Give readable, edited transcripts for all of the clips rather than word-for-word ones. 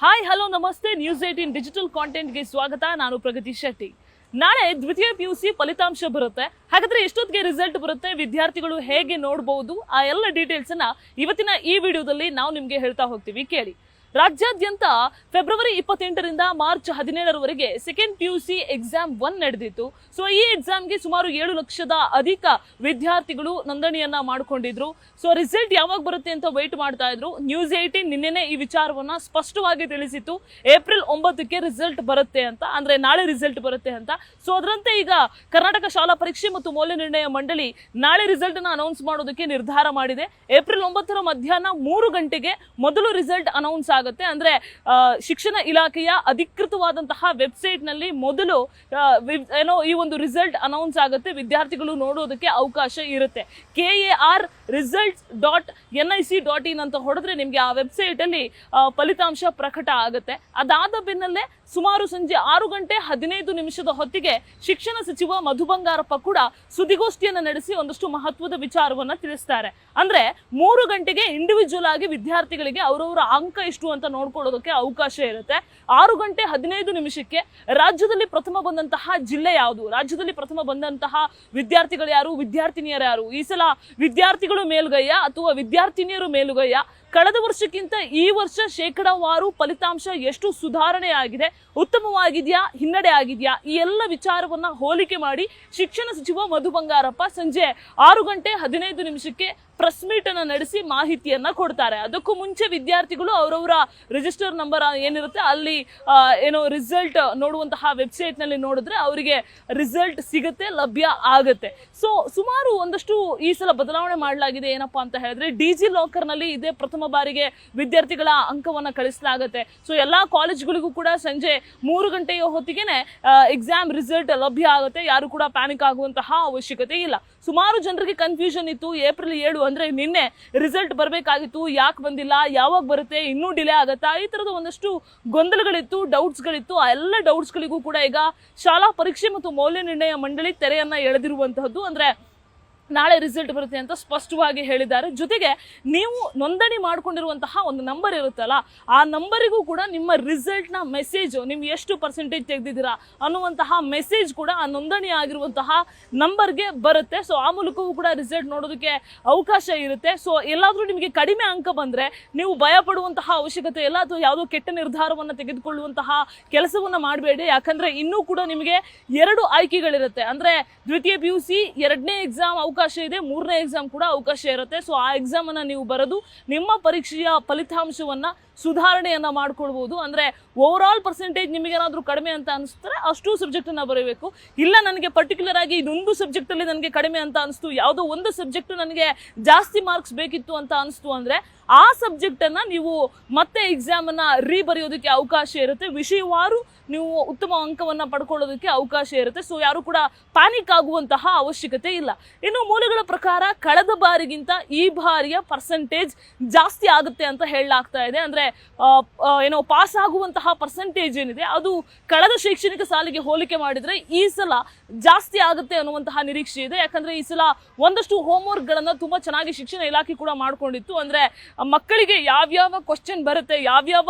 Hi hello ನಮಸ್ತೆ news 18 digital ಕಾಂಟೆಂಟ್ಗೆ ಸ್ವಾಗತ. ನಾನು ಪ್ರಗತಿ ಶೆಟ್ಟಿ. ನಾಳೆ ದ್ವಿತೀಯ PUC ಫಲಿತಾಂಶ ಬರುತ್ತೆ. ಹಾಗಾದ್ರೆ ಎಷ್ಟೊತ್ತಿಗೆ ರಿಸಲ್ಟ್ ಬರುತ್ತೆ, ವಿದ್ಯಾರ್ಥಿಗಳು ಹೇಗೆ ನೋಡಬಹುದು, ಆ ಎಲ್ಲ ಡೀಟೇಲ್ಸ್ ಅನ್ನ ಇವತ್ತಿನ ಈ ವಿಡಿಯೋದಲ್ಲಿ ನಾವು ನಿಮ್ಗೆ ಹೇಳ್ತಾ ಹೋಗ್ತೀವಿ. ಕೇಳಿ. ರಾಜ್ಯಾದ್ಯಂತ ಫೆಬ್ರವರಿ 28ರಿಂದ ಮಾರ್ಚ್ 17ರವರೆಗೆ ಸೆಕೆಂಡ್ PUC ಎಕ್ಸಾಮ್ 1 ನಡೆದಿತ್ತು. ಸೊ ಈ ಎಕ್ಸಾಮ್ಗೆ ಸುಮಾರು 7 ಲಕ್ಷದ ಅಧಿಕ ವಿದ್ಯಾರ್ಥಿಗಳು ನೋಂದಣಿಯನ್ನ ಮಾಡಿಕೊಂಡಿದ್ರು. ಸೊ ರಿಸಲ್ಟ್ ಯಾವಾಗ ಬರುತ್ತೆ ಅಂತ ವೇಟ್ ಮಾಡ್ತಾ ಇದ್ರು. ನ್ಯೂಸ್ 18 ನಿನ್ನೆನೆ ಈ ವಿಚಾರವನ್ನ ಸ್ಪಷ್ಟವಾಗಿ ತಿಳಿಸಿತ್ತು. ಏಪ್ರಿಲ್ 9ಕ್ಕೆ ರಿಸಲ್ಟ್ ಬರುತ್ತೆ ಅಂತ, ಅಂದ್ರೆ ನಾಳೆ ರಿಸಲ್ಟ್ ಬರುತ್ತೆ ಅಂತ. ಸೊ ಅದರಂತೆ ಈಗ ಕರ್ನಾಟಕ ಶಾಲಾ ಪರೀಕ್ಷೆ ಮತ್ತು ಮೌಲ್ಯ ನಿರ್ಣಯ ಮಂಡಳಿ ನಾಳೆ ರಿಸಲ್ಟ್ ಅನ್ನ ಅನೌನ್ಸ್ ಮಾಡೋದಕ್ಕೆ ನಿರ್ಧಾರ ಮಾಡಿದೆ. ಏಪ್ರಿಲ್ 9ರ ಮಧ್ಯಾಹ್ನ 3 ಗಂಟೆಗೆ ಮೊದಲು ರಿಸಲ್ಟ್ ಅನೌನ್ಸ್ ಆಗುತ್ತೆ. ಅಂದ್ರೆ ಶಿಕ್ಷಣ ಇಲಾಖೆಯ ಅಧಿಕೃತವಾದಂತಹ ವೆಬ್ಸೈಟ್ ನಲ್ಲಿ ಮೊದಲು ಈ ಒಂದು ರಿಸಲ್ಟ್ ಅನೌನ್ಸ್ ಆಗುತ್ತೆ. ವಿದ್ಯಾರ್ಥಿಗಳು ನೋಡೋದಕ್ಕೆ ಅವಕಾಶ ಇರುತ್ತೆ. KARresults.nic.in ಅಂತ ಹೊಡೆದ್ರೆ ನಿಮ್ಗೆ ಆ ವೆಬ್ಸೈಟ್ ಅಲ್ಲಿ ಫಲಿತಾಂಶ ಪ್ರಕಟ ಆಗುತ್ತೆ. ಅದಾದ ಬೆನ್ನಲ್ಲೇ ಸುಮಾರು ಸಂಜೆ 6:15 ಹೊತ್ತಿಗೆ ಶಿಕ್ಷಣ ಸಚಿವ ಮಧು ಬಂಗಾರಪ್ಪ ಕೂಡ ಸುದ್ದಿಗೋಷ್ಠಿಯನ್ನ ನಡೆಸಿ ಒಂದಷ್ಟು ಮಹತ್ವದ ವಿಚಾರವನ್ನ ತಿಳಿಸ್ತಾರೆ. ಅಂದ್ರೆ 3 ಗಂಟೆಗೆ ಇಂಡಿವಿಜುವಲ್ ಆಗಿ ವಿದ್ಯಾರ್ಥಿಗಳಿಗೆ ಅವರವರ ಅಂಕ ಎಷ್ಟು ಅಂತ ನೋಡ್ಕೊಳ್ಳೋದಕ್ಕೆ ಅವಕಾಶ ಇರುತ್ತೆ. 6:15 ರಾಜ್ಯದಲ್ಲಿ ಪ್ರಥಮ ಬಂದಂತಹ ಜಿಲ್ಲೆ ಯಾವುದು, ರಾಜ್ಯದಲ್ಲಿ ಪ್ರಥಮ ಬಂದಂತಹ ವಿದ್ಯಾರ್ಥಿಗಳು ಯಾರು, ವಿದ್ಯಾರ್ಥಿನಿಯರು ಯಾರು, ಈ ಸಲ ವಿದ್ಯಾರ್ಥಿಗಳು ಮೇಲುಗೈಯ ಅಥವಾ ವಿದ್ಯಾರ್ಥಿನಿಯರು ಮೇಲುಗೈಯ, ಕಳೆದ ವರ್ಷಕ್ಕಿಂತ ಈ ವರ್ಷ ಶೇಕಡಾವಾರು ಫಲಿತಾಂಶ ಎಷ್ಟು ಸುಧಾರಣೆ ಆಗಿದೆ, ಉತ್ತಮವಾಗಿದೆಯಾ, ಹಿನ್ನಡೆ ಆಗಿದೆಯಾ, ಈ ಎಲ್ಲ ವಿಚಾರವನ್ನ ಹೋಲಿಕೆ ಮಾಡಿ ಶಿಕ್ಷಣ ಸಚಿವ ಮಧು ಬಂಗಾರಪ್ಪ ಸಂಜೆ 6:15 ಪ್ರೆಸ್ ಮೀಟ್ ಅನ್ನ ನಡೆಸಿ ಮಾಹಿತಿಯನ್ನ ಕೊಡ್ತಾರೆ. ಅದಕ್ಕೂ ಮುಂಚೆ ವಿದ್ಯಾರ್ಥಿಗಳು ಅವರವರ ರಿಜಿಸ್ಟರ್ ನಂಬರ್ ಏನಿರುತ್ತೆ ಅಲ್ಲಿ ರಿಸಲ್ಟ್ ನೋಡುವಂತಹ ವೆಬ್ಸೈಟ್ ನಲ್ಲಿ ನೋಡಿದ್ರೆ ಅವರಿಗೆ ರಿಸಲ್ಟ್ ಸಿಗುತ್ತೆ, ಲಭ್ಯ ಆಗುತ್ತೆ. ಸೊ ಸುಮಾರು ಒಂದಷ್ಟು ಈ ಸಲ ಬದಲಾವಣೆ ಮಾಡಲಾಗಿದೆ. ಏನಪ್ಪಾ ಅಂತ ಹೇಳಿದ್ರೆ ಡಿಜಿ ಲಾಕರ್ ನಲ್ಲಿ ಇದೇ ಪ್ರಥಮ ಬಾರಿಗೆ ವಿದ್ಯಾರ್ಥಿಗಳ ಅಂಕವನ್ನ ಕಳಿಸಲಾಗುತ್ತೆ. ಸೊ ಎಲ್ಲಾ ಕಾಲೇಜ್ಗಳಿಗೂ ಕೂಡ ಸಂಜೆ 3 ಗಂಟೆಯ ಹೊತ್ತಿಗೆನೆ ಎಕ್ಸಾಮ್ ರಿಸಲ್ಟ್ ಲಭ್ಯ ಆಗುತ್ತೆ. ಯಾರು ಕೂಡ ಪ್ಯಾನಿಕ್ ಆಗುವಂತಹ ಅವಶ್ಯಕತೆ ಇಲ್ಲ. ಸುಮಾರು ಜನರಿಗೆ ಕನ್ಫ್ಯೂಷನ್ ಇತ್ತು. ಏಪ್ರಿಲ್ 7 ಅಂದ್ರೆ ನಿನ್ನೆ ರಿಸಲ್ಟ್ ಬರಬೇಕಾಗಿತ್ತು, ಯಾಕೆ ಬಂದಿಲ್ಲ, ಯಾವಾಗ ಬರುತ್ತೆ, ಇನ್ನೂ ಡಿಲೇ ಆಗತ್ತಾ, ಈ ತರದ ಒಂದಷ್ಟು ಗೊಂದಲಗಳಿತ್ತು, ಡೌಟ್ಸ್ಗಳಿತ್ತು. ಆ ಎಲ್ಲ ಡೌಟ್ಸ್ಗಳಿಗೂ ಕೂಡ ಈಗ ಶಾಲಾ ಪರೀಕ್ಷೆ ಮತ್ತು ಮೌಲ್ಯ ನಿರ್ಣಯ ಮಂಡಳಿ ತೆರೆಯನ್ನ ಎಳೆದಿರುವಂತಹದ್ದು. ಅಂದ್ರೆ ನಾಳೆ ರಿಸಲ್ಟ್ ಬರುತ್ತೆ ಅಂತ ಸ್ಪಷ್ಟವಾಗಿ ಹೇಳಿದ್ದಾರೆ. ಜೊತೆಗೆ ನೀವು ನೋಂದಣಿ ಮಾಡ್ಕೊಂಡಿರುವಂತಹ ಒಂದು ನಂಬರ್ ಇರುತ್ತಲ್ಲ, ಆ ನಂಬರಿಗೂ ಕೂಡ ನಿಮ್ಮ ರಿಸಲ್ಟ್ ನ ಮೆಸೇಜ್, ನಿಮ್ಗೆ ಎಷ್ಟು ಪರ್ಸೆಂಟೇಜ್ ತೆಗೆದಿದ್ದೀರಾ ಅನ್ನುವಂತಹ ಮೆಸೇಜ್ ಕೂಡ ಆ ನೋಂದಣಿ ಆಗಿರುವಂತಹ ನಂಬರ್ಗೆ ಬರುತ್ತೆ. ಸೊ ಆ ಮೂಲಕವೂ ಕೂಡ ರಿಸಲ್ಟ್ ನೋಡೋದಕ್ಕೆ ಅವಕಾಶ ಇರುತ್ತೆ. ಸೊ ಎಲ್ಲಾದ್ರೂ ನಿಮಗೆ ಕಡಿಮೆ ಅಂಕ ಬಂದ್ರೆ ನೀವು ಭಯ ಪಡುವಂತಹ ಅವಶ್ಯಕತೆ ಇಲ್ಲ, ಅಥವಾ ಯಾವುದೋ ಕೆಟ್ಟ ನಿರ್ಧಾರವನ್ನ ತೆಗೆದುಕೊಳ್ಳುವಂತಹ ಕೆಲಸವನ್ನ ಮಾಡಬೇಡಿ. ಯಾಕಂದ್ರೆ ಇನ್ನೂ ಕೂಡ ನಿಮಗೆ 2 ಆಯ್ಕೆಗಳಿರುತ್ತೆ. ಅಂದ್ರೆ ದ್ವಿತೀಯ PUC 2ನೇ ಎಕ್ಸಾಮ್ ಅವಕಾಶ ಇದೆ, 3ನೇ ಎಕ್ಸಾಮ್ ಕೂಡ ಅವಕಾಶ ಇರುತ್ತೆ. ಸೊ ಆ ಎಕ್ಸಾಮ್ ಅನ್ನ ನೀವು ಬರೆದು ನಿಮ್ಮ ಪರೀಕ್ಷೆಯ ಫಲಿತಾಂಶವನ್ನ ಸುಧಾರಣೆಯನ್ನ ಮಾಡ್ಕೊಳ್ಬಹುದು. ಅಂದ್ರೆ ಓವರ್ ಆಲ್ ಪರ್ಸೆಂಟೇಜ್ ನಿಮಗೇನಾದ್ರೂ ಕಡಿಮೆ ಅಂತ ಅನಿಸ್ತಾರೆ ಅಷ್ಟು ಸಬ್ಜೆಕ್ಟ್ ಅನ್ನ ಬರೀಬೇಕು. ಇಲ್ಲ ನನಗೆ ಪರ್ಟಿಕ್ಯುಲರ್ ಆಗಿ ಇದೊಂದು ಸಬ್ಜೆಕ್ಟ್ ಅಲ್ಲಿ ನನಗೆ ಕಡಿಮೆ ಅಂತ ಅನಿಸ್ತು, ಯಾವುದೋ ಒಂದು ಸಬ್ಜೆಕ್ಟ್ ನನಗೆ ಜಾಸ್ತಿ ಮಾರ್ಕ್ಸ್ ಬೇಕಿತ್ತು ಅಂತ ಅನಿಸ್ತು ಅಂದ್ರೆ ಆ ಸಬ್ಜೆಕ್ಟ್ ಅನ್ನ ನೀವು ಮತ್ತೆ ಎಕ್ಸಾಮ್ ಅನ್ನ ಬರೆಯೋದಕ್ಕೆ ಅವಕಾಶ ಇರುತ್ತೆ. ವಿಷಯವಾರು ನೀವು ಉತ್ತಮ ಅಂಕವನ್ನ ಪಡ್ಕೊಳ್ಳೋದಕ್ಕೆ ಅವಕಾಶ ಇರುತ್ತೆ. ಸೊ ಯಾರು ಕೂಡ ಪ್ಯಾನಿಕ್ ಆಗುವಂತಹ ಅವಶ್ಯಕತೆ ಇಲ್ಲ. ಇನ್ನು ಮೂಲಗಳ ಪ್ರಕಾರ ಕಳೆದ ಬಾರಿಗಿಂತ ಈ ಬಾರಿಯ ಪರ್ಸೆಂಟೇಜ್ ಜಾಸ್ತಿ ಆಗುತ್ತೆ ಅಂತ ಹೇಳಲಾಗ್ತಾ ಇದೆ. ಅಂದ್ರೆ ಪಾಸ್ ಆಗುವಂತಹ ಪರ್ಸೆಂಟೇಜ್ ಏನಿದೆ ಅದು ಕಳೆದ ಶೈಕ್ಷಣಿಕ ಸಾಲಿಗೆ ಹೋಲಿಕೆ ಮಾಡಿದ್ರೆ ಈ ಸಲ ಜಾಸ್ತಿ ಆಗುತ್ತೆ ಅನ್ನುವಂತಹ ನಿರೀಕ್ಷೆ ಇದೆ. ಯಾಕಂದ್ರೆ ಈ ಸಲ ಒಂದಷ್ಟು ಹೋಮ್ವರ್ಕ್ ಗಳನ್ನ ತುಂಬಾ ಚೆನ್ನಾಗಿ ಶಿಕ್ಷಣ ಇಲಾಖೆ ಕೂಡ ಮಾಡ್ಕೊಂಡಿತ್ತು. ಅಂದ್ರೆ ಮಕ್ಕಳಿಗೆ ಯಾವ್ಯಾವ ಕ್ವಶನ್ ಬರುತ್ತೆ, ಯಾವ್ಯಾವ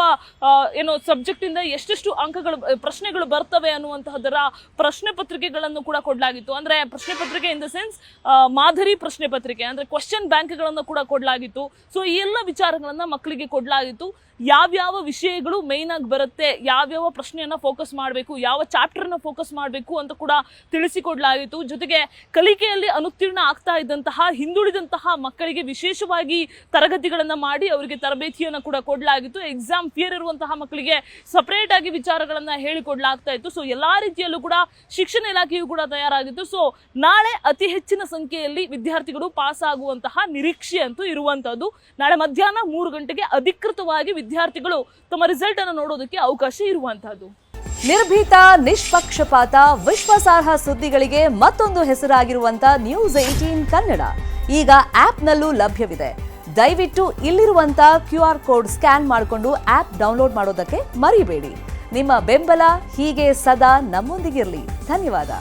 ಸಬ್ಜೆಕ್ಟ್ ಇಂದ ಎಷ್ಟೆಷ್ಟು ಅಂಕಗಳು ಪ್ರಶ್ನೆಗಳು ಬರ್ತವೆ ಅನ್ನುವಂತಹದರ ಪ್ರಶ್ನೆ ಪತ್ರಿಕೆಗಳನ್ನು ಕೂಡ ಕೊಡಲಾಗಿತ್ತು. ಅಂದ್ರೆ ಪ್ರಶ್ನೆ ಪತ್ರಿಕೆ ಇನ್ ದ ಸೆನ್ಸ್ ಮಾದರಿ ಪ್ರಶ್ನೆ ಪತ್ರಿಕೆ, ಅಂದ್ರೆ ಕ್ವಶನ್ ಬ್ಯಾಂಕ್ ಗಳನ್ನು ಕೂಡ ಕೊಡಲಾಗಿತ್ತು. ಸೊ ಈ ಎಲ್ಲ ವಿಚಾರಗಳನ್ನ ಮಕ್ಕಳಿಗೆ ಕೊಡಲಾಗಿತ್ತು. ಯಾವ್ಯಾವ ವಿಷಯಗಳು ಮೇನ್ ಆಗಿ ಬರುತ್ತೆ, ಯಾವ್ಯಾವ ಪ್ರಶ್ನೆಯನ್ನ ಫೋಕಸ್ ಮಾಡಬೇಕು, ಯಾವ ಚಾಪ್ಟರ್ ನ ಫೋಕಸ್ ಮಾಡಬೇಕು ಅಂತ ಕೂಡ ತಿಳಿಸಿಕೊಡ್ಲಾಗಿತ್ತು. ಜೊತೆಗೆ ಕಲಿಕೆಯಲ್ಲಿ ಅನುತ್ತೀರ್ಣ ಆಗ್ತಾ ಇದ್ದಂತಹ ಹಿಂದುಳಿದಂತಹ ಮಕ್ಕಳಿಗೆ ವಿಶೇಷವಾಗಿ ತರಗತಿಗಳನ್ನ ಮಾಡಿ ಅವರಿಗೆ ತರಬೇತಿಯನ್ನ ಕೂಡ ಕೊಡಲಾಗಿತ್ತು. ಎಕ್ಸಾಮ್ ಫಿಯರ್ ಇರುವಂತಹ ಮಕ್ಕಳಿಗೆ ಸಪರೇಟ್ ಆಗಿ ವಿಚಾರಗಳನ್ನ ಹೇಳಿಕೊಡ್ಲಾಗ್ತಾ ಇತ್ತು. ಸೊ ಎಲ್ಲಾ ರೀತಿಯಲ್ಲೂ ಕೂಡ ಶಿಕ್ಷಣ ಇಲಾಖೆಯು ಕೂಡ ತಯಾರಾಗಿತ್ತು. ಸೊ ನಾಳೆ ಅತಿ ಹೆಚ್ಚಿನ ಸಂಖ್ಯೆಯಲ್ಲಿ ವಿದ್ಯಾರ್ಥಿಗಳು ಪಾಸ್ ಆಗುವಂತಹ ನಿರೀಕ್ಷೆ ಅಂತೂ ಇರುವಂತದ್ದು. ನಾಳೆ ಮಧ್ಯಾಹ್ನ 3 ಗಂಟೆಗೆ ಅಧಿಕೃತವಾಗಿ ವಿದ್ಯಾರ್ಥಿಗಳು ತಮ್ಮ ರಿಸಲ್ಟ್ ಅನ್ನು ನೋಡೋದಕ್ಕೆ ಅವಕಾಶ ಇರುವಂತಹದ್ದು. ನಿರ್ಭೀತ, ನಿಷ್ಪಕ್ಷಪಾತ, ವಿಶ್ವಾಸಾರ್ಹ ಸುದ್ದಿಗಳಿಗೆ ಮತ್ತೊಂದು ಹೆಸರಾಗಿರುವಂತ ನ್ಯೂಸ್ 18 ಕನ್ನಡ ಈಗ ಆಪ್ನಲ್ಲೂ ಲಭ್ಯವಿದೆ. ದಯವಿಟ್ಟು ಇಲ್ಲಿರುವಂತ QR ಕೋಡ್ ಸ್ಕ್ಯಾನ್ ಮಾಡಿಕೊಂಡು ಆಪ್ ಡೌನ್ಲೋಡ್ ಮಾಡೋದಕ್ಕೆ ಮರಿಬೇಡಿ. ನಿಮ್ಮ ಬೆಂಬಲ ಹೀಗೆ ಸದಾ ನಮ್ಮೊಂದಿಗಿರಲಿ. ಧನ್ಯವಾದ.